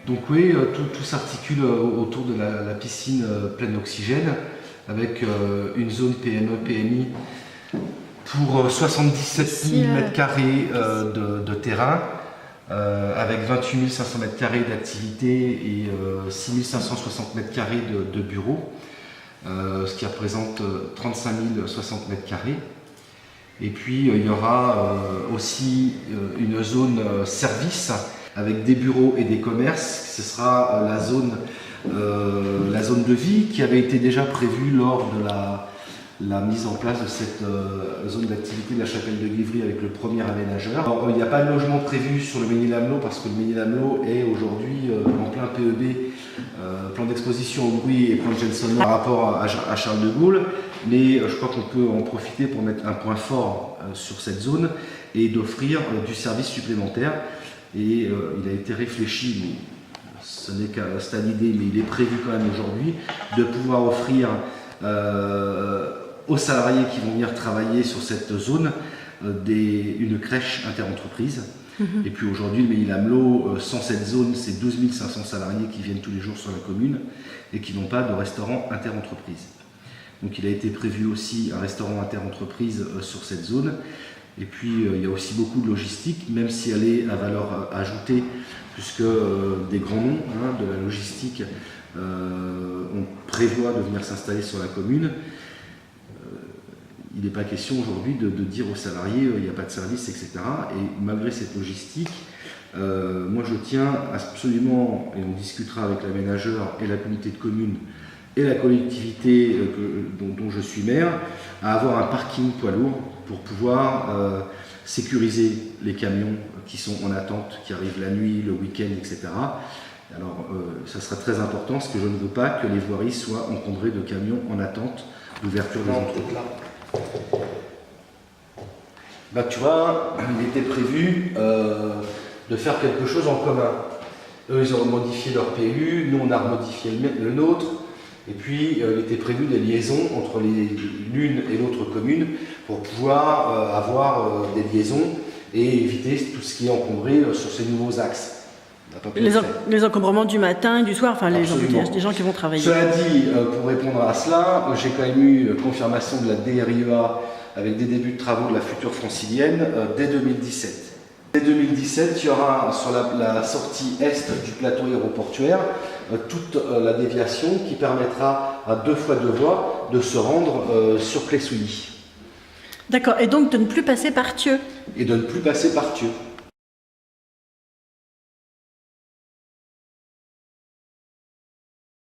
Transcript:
Donc oui, tout s'articule autour de la piscine pleine d'oxygène, avec une zone PME-PMI pour 77 000 m² de terrain, avec 28 500 m² d'activité et 6 560 m² de bureaux, ce qui représente 35 060 m². Et puis il y aura aussi une zone service avec des bureaux et des commerces. Ce sera la zone de vie qui avait été déjà prévue lors de la mise en place de cette zone d'activité de la Chapelle de Guivry avec le premier aménageur. Alors, il n'y a pas de logement prévu sur le Mesnil-Amelot parce que le Mesnil-Amelot est aujourd'hui en plein PEB, plan d'exposition au bruit et plan de gêne sonore par rapport à Charles de Gaulle. Mais je crois qu'on peut en profiter pour mettre un point fort sur cette zone et d'offrir du service supplémentaire. Et il a été réfléchi, mais ce n'est qu'un stade d'idée, mais il est prévu quand même aujourd'hui, de pouvoir offrir aux salariés qui vont venir travailler sur cette zone une crèche interentreprise. Et puis aujourd'hui, le Mesnil-Amelot, sans cette zone, c'est 12 500 salariés qui viennent tous les jours sur la commune et qui n'ont pas de restaurant interentreprise. Donc il a été prévu aussi un restaurant interentreprise sur cette zone. Et puis il y a aussi beaucoup de logistique, même si elle est à valeur ajoutée, puisque des grands noms de la logistique on prévoit de venir s'installer sur la commune. Il n'est pas question aujourd'hui de dire aux salariés il n'y a pas de service, etc. Et malgré cette logistique, moi je tiens absolument, et on discutera avec l'aménageur et la communauté de communes et la collectivité dont je suis maire, à avoir un parking poids lourd pour pouvoir sécuriser les camions qui sont en attente, qui arrivent la nuit, le week-end, etc. Alors ça sera très important parce que je ne veux pas que les voiries soient encombrées de camions en attente d'ouverture des entrepôts. Bah, tu vois, il était prévu de faire quelque chose en commun. Eux, ils ont modifié leur PU, nous, on a modifié le nôtre. Et puis, il était prévu des liaisons entre l'une et l'autre commune pour pouvoir avoir des liaisons et éviter tout ce qui est encombré sur ces nouveaux axes. Les encombrements du matin et du soir, enfin les gens qui vont travailler. Cela dit, pour répondre à cela, j'ai quand même eu confirmation de la DRIEA avec des débuts de travaux de la future francilienne dès 2017. Dès 2017, il y aura sur la sortie est du plateau aéroportuaire toute la déviation qui permettra à 2 fois 2 voies de se rendre sur Plessouilly. D'accord, et donc de ne plus passer par Thieux. Et de ne plus passer par Thieux.